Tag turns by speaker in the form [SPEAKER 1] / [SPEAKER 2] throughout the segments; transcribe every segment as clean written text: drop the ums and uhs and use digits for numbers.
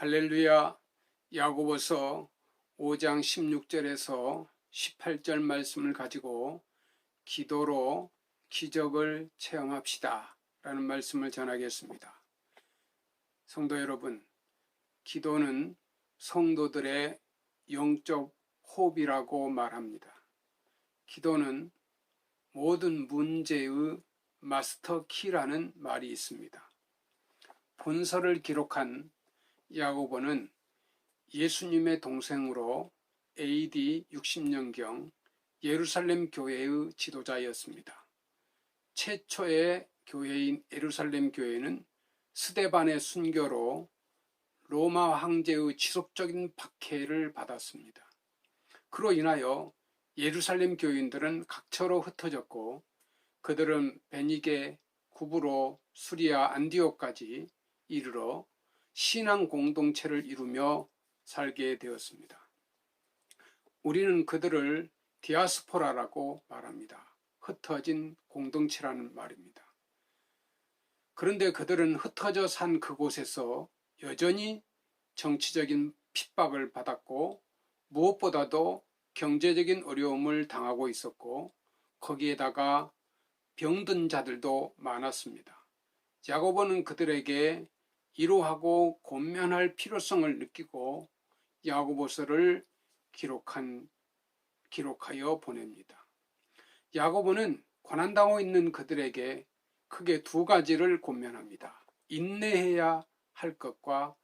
[SPEAKER 1] 할렐루야. 야고보서 5장 16절에서 18절 말씀을 가지고 기도로 기적을 체험합시다 라는 말씀을 전하겠습니다. 성도 여러분, 기도는 성도들의 영적 호흡이라고 말합니다. 기도는 모든 문제의 마스터 키라는 말이 있습니다. 본서를 기록한 야고보는 예수님의 동생으로 AD 60년경 예루살렘 교회의 지도자였습니다. 최초의 교회인 예루살렘 교회는 스데반의 순교로 로마 황제의 지속적인 박해를 받았습니다. 그로 인하여 예루살렘 교인들은 각처로 흩어졌고 그들은 베니게, 구브로, 수리아, 안디옥까지 이르러 신앙 공동체를 이루며 살게 되었습니다. 우리는 그들을 디아스포라라고 말합니다. 흩어진 공동체라는 말입니다. 그런데 그들은 흩어져 산 그곳에서 여전히 정치적인 핍박을 받았고 무엇보다도 경제적인 어려움을 당하고 있었고 거기에다가 병든 자들도 많았습니다. 야고보는 그들에게 위로하고 권면할 필요성을 느끼고 야고보서를 기록하여 보냅니다. 야고보는 고난당하고 있는 그들에게 크게 두 가지를 권면합니다. 인내해야 할 것과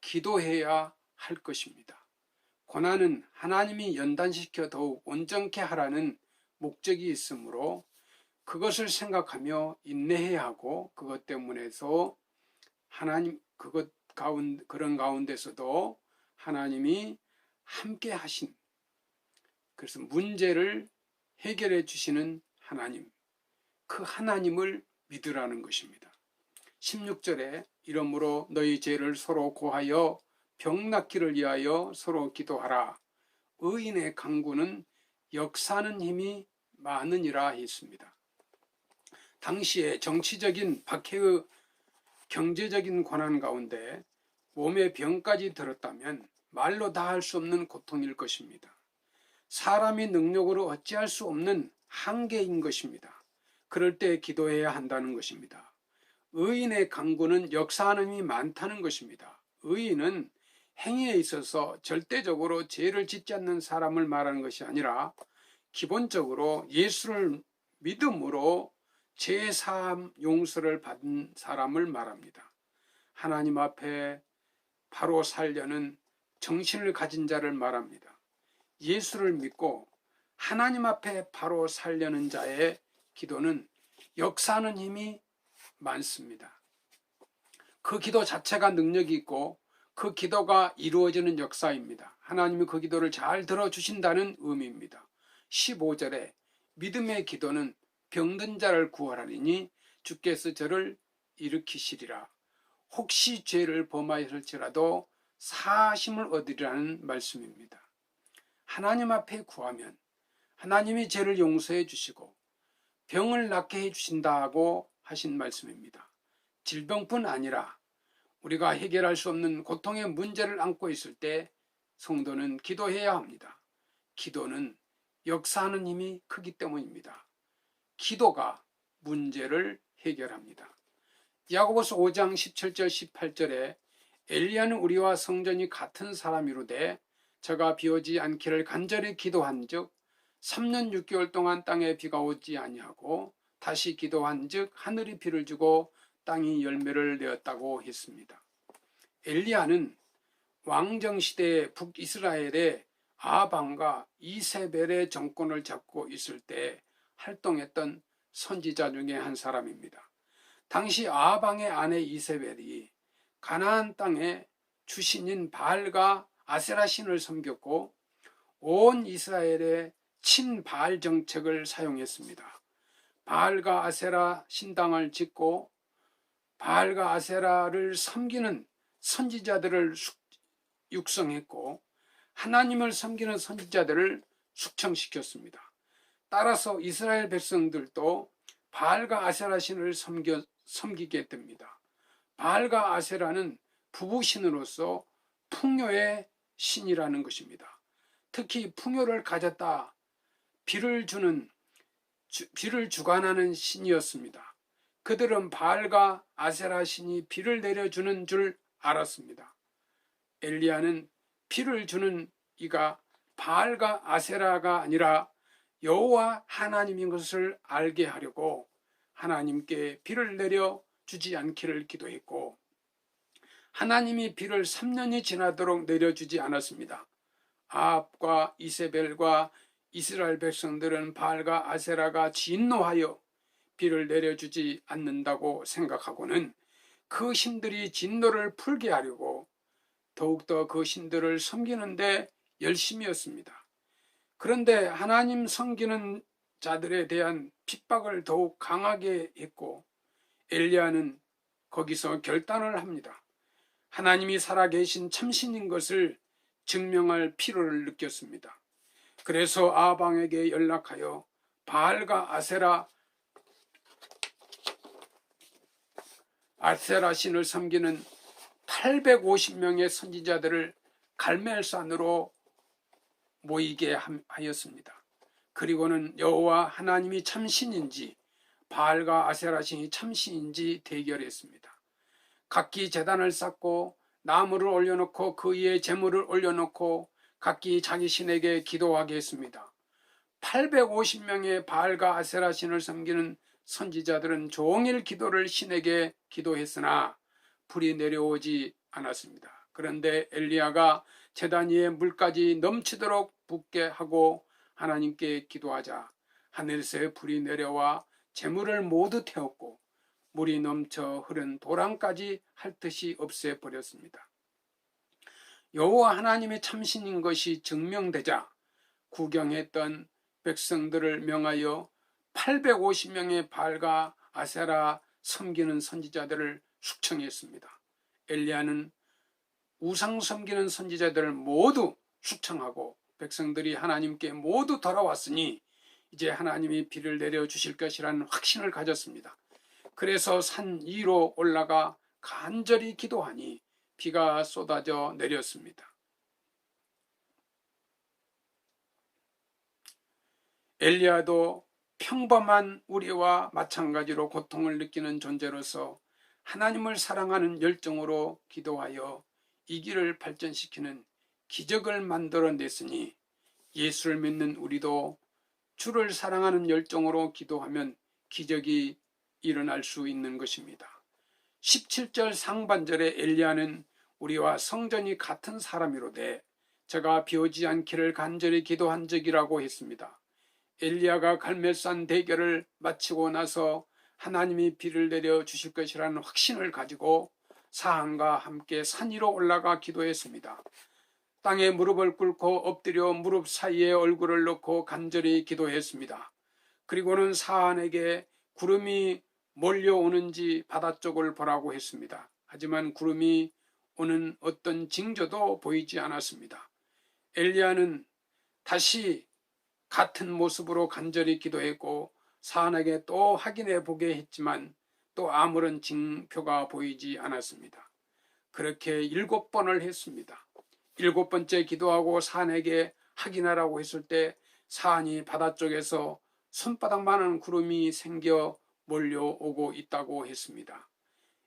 [SPEAKER 1] 기도해야 할 것입니다. 고난은 하나님이 연단시켜 더욱 온전케 하라는 목적이 있으므로 그것을 생각하며 인내해야 하고 그것 때문에서 하나님 그런 가운데서도 하나님이 함께 하신, 그래서 문제를 해결해 주시는 하나님, 그 하나님을 믿으라는 것입니다. 16절에 이러므로 너희 죄를 서로 고하여 병 낫기를 위하여 서로 기도하라. 의인의 강구는 역사하는 힘이 많으니라 했습니다. 당시에 정치적인 박해의 경제적인 고난 가운데 몸에 병까지 들었다면 말로 다 할 수 없는 고통일 것입니다. 사람이 능력으로 어찌할 수 없는 한계인 것입니다. 그럴 때 기도해야 한다는 것입니다. 의인의 강구는 역사하는 힘이 많다는 것입니다. 의인은 행위에 있어서 절대적으로 죄를 짓지 않는 사람을 말하는 것이 아니라 기본적으로 예수를 믿음으로 제사함 용서를 받은 사람을 말합니다. 하나님 앞에 바로 살려는 정신을 가진 자를 말합니다. 예수를 믿고 하나님 앞에 바로 살려는 자의 기도는 역사하는 힘이 많습니다. 그 기도 자체가 능력이 있고 그 기도가 이루어지는 역사입니다. 하나님이 그 기도를 잘 들어주신다는 의미입니다. 15절에 믿음의 기도는 병든 자를 구하라니 주께서 저를 일으키시리라. 혹시 죄를 범하였을지라도 사하심을 얻으리라는 말씀입니다. 하나님 앞에 구하면 하나님이 죄를 용서해 주시고 병을 낫게 해 주신다고 하신 말씀입니다. 질병뿐 아니라 우리가 해결할 수 없는 고통의 문제를 안고 있을 때 성도는 기도해야 합니다. 기도는 역사하는 힘이 크기 때문입니다. 기도가 문제를 해결합니다. 야고보서 5장 17절 18절에 엘리야는 우리와 성전이 같은 사람이로되 저가 비 오지 않기를 간절히 기도한즉 3년 6개월 동안 땅에 비가 오지 아니하고 다시 기도한즉 하늘이 비를 주고 땅이 열매를 내었다고 했습니다. 엘리야는 왕정시대의 북이스라엘의 아합과 이세벨의 정권을 잡고 있을 때 활동했던 선지자 중에 한 사람입니다. 당시 아합의 아내 이세벨이 가나안 땅의 주신인 바알과 아세라 신을 섬겼고 온 이스라엘의 친바알 정책을 사용했습니다. 바알과 아세라 신당을 짓고 바알과 아세라를 섬기는 선지자들을 육성했고 하나님을 섬기는 선지자들을 숙청시켰습니다. 따라서 이스라엘 백성들도 바알과 아세라 신을 섬기게 됩니다. 바알과 아세라는 부부신으로서 풍요의 신이라는 것입니다. 특히 풍요를 가졌다, 비를 주관하는 신이었습니다. 그들은 바알과 아세라 신이 비를 내려주는 줄 알았습니다. 엘리야는 비를 주는 이가 바알과 아세라가 아니라 여호와 하나님인 것을 알게 하려고 하나님께 비를 내려주지 않기를 기도했고, 하나님이 비를 3년이 지나도록 내려주지 않았습니다. 아합과 이세벨과 이스라엘 백성들은 바알과 아세라가 진노하여 비를 내려주지 않는다고 생각하고는 그 신들이 진노를 풀게 하려고 더욱더 그 신들을 섬기는데 열심이었습니다. 그런데 하나님 섬기는 자들에 대한 핍박을 더욱 강하게 했고, 엘리야는 거기서 결단을 합니다. 하나님이 살아계신 참신인 것을 증명할 필요를 느꼈습니다. 그래서 아방에게 연락하여 바알과 아세라 신을 섬기는 850명의 선지자들을 갈멜산으로 모이게 하였습니다. 그리고는 여호와 하나님이 참신인지 바알과 아세라 신이 참신인지 대결했습니다. 각기 제단을 쌓고 나무를 올려놓고 그 위에 제물을 올려놓고 각기 자기 신에게 기도하게 했습니다. 850명의 바알과 아세라 신을 섬기는 선지자들은 종일 기도를 신에게 기도했으나 불이 내려오지 않았습니다. 그런데 엘리야가 제단 위에 물까지 넘치도록 붓게 하고 하나님께 기도하자 하늘에서 불이 내려와 제물을 모두 태웠고 물이 넘쳐 흐른 도랑까지 할 듯이 없애버렸습니다. 여호와 하나님의 참신인 것이 증명되자 구경했던 백성들을 명하여 850명의 바알과 아세라 섬기는 선지자들을 숙청했습니다. 엘리야는 우상 섬기는 선지자들을 모두 숙청하고 백성들이 하나님께 모두 돌아왔으니 이제 하나님이 비를 내려주실 것이라는 확신을 가졌습니다. 그래서 산 위로 올라가 간절히 기도하니 비가 쏟아져 내렸습니다. 엘리야도 평범한 우리와 마찬가지로 고통을 느끼는 존재로서 하나님을 사랑하는 열정으로 기도하여 이 길을 발전시키는 기적을 만들어냈으니 예수를 믿는 우리도 주를 사랑하는 열정으로 기도하면 기적이 일어날 수 있는 것입니다. 17절 상반절에 엘리야는 우리와 성전이 같은 사람이로되 저가 비 오지 않기를 간절히 기도한 적이라고 했습니다. 엘리야가 갈멜산 대결을 마치고 나서 하나님이 비를 내려 주실 것이라는 확신을 가지고 사한과 함께 산 위로 올라가 기도했습니다. 땅에 무릎을 꿇고 엎드려 무릎 사이에 얼굴을 넣고 간절히 기도했습니다. 그리고는 사한에게 구름이 몰려오는지 바다 쪽을 보라고 했습니다. 하지만 구름이 오는 어떤 징조도 보이지 않았습니다. 엘리야는 다시 같은 모습으로 간절히 기도했고 사한에게 또 확인해 보게 했지만 또 아무런 징표가 보이지 않았습니다. 그렇게 7번을 했습니다. 7번째 기도하고 사한에게 확인하라고 했을 때 사한이 바다 쪽에서 손바닥만한 구름이 생겨 몰려오고 있다고 했습니다.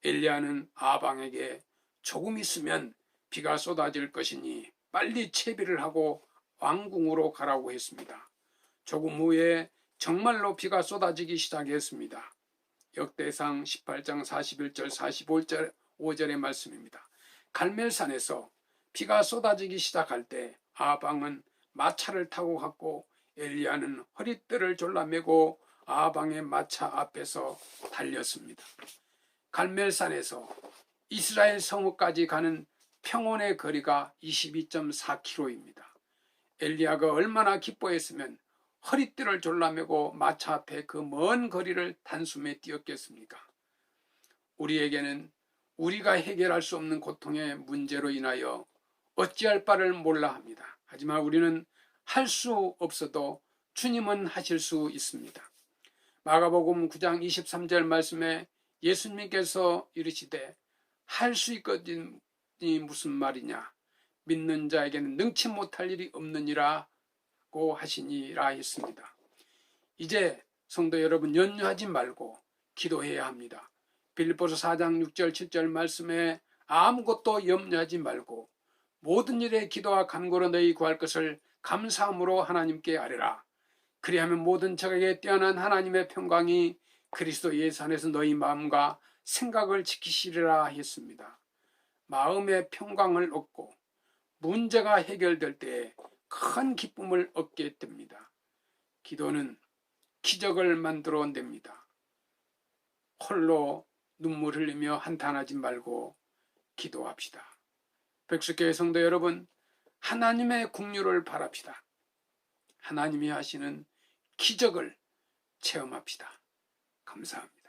[SPEAKER 1] 엘리야는 아방에게 조금 있으면 비가 쏟아질 것이니 빨리 채비를 하고 왕궁으로 가라고 했습니다. 조금 후에 정말로 비가 쏟아지기 시작했습니다. 역대상 18장 41절 45절의 말씀입니다. 갈멜산에서 비가 쏟아지기 시작할 때 아방은 마차를 타고 갔고 엘리야는 허리띠를 졸라매고 아방의 마차 앞에서 달렸습니다. 갈멜산에서 이스라엘 성읍까지 가는 평원의 거리가 22.4km입니다. 엘리야가 얼마나 기뻐했으면 허리띠를 졸라매고 마차 앞에 그 먼 거리를 단숨에 뛰었겠습니까? 우리에게는 우리가 해결할 수 없는 고통의 문제로 인하여 어찌할 바를 몰라 합니다. 하지만 우리는 할 수 없어도 주님은 하실 수 있습니다. 마가복음 9장 23절 말씀에 예수님께서 이르시되 할 수 있거든이 무슨 말이냐? 믿는 자에게는 능치 못할 일이 없느니라고 하시니라 했습니다. 이제 성도 여러분, 염려하지 말고 기도해야 합니다. 빌립보서 4장 6절 7절 말씀에 아무것도 염려하지 말고 모든 일에 기도와 간구로 너희 구할 것을 감사함으로 하나님께 아뢰라. 그리하면 모든 적에게 뛰어난 하나님의 평강이 그리스도 예수 안에서 너희 마음과 생각을 지키시리라 했습니다. 마음의 평강을 얻고 문제가 해결될 때에 큰 기쁨을 얻게 됩니다. 기도는 기적을 만들어 냅니다. 홀로 눈물 흘리며 한탄하지 말고 기도합시다. 백석교회 성도 여러분, 하나님의 긍휼을 바랍시다. 하나님이 하시는 기적을 체험합시다. 감사합니다.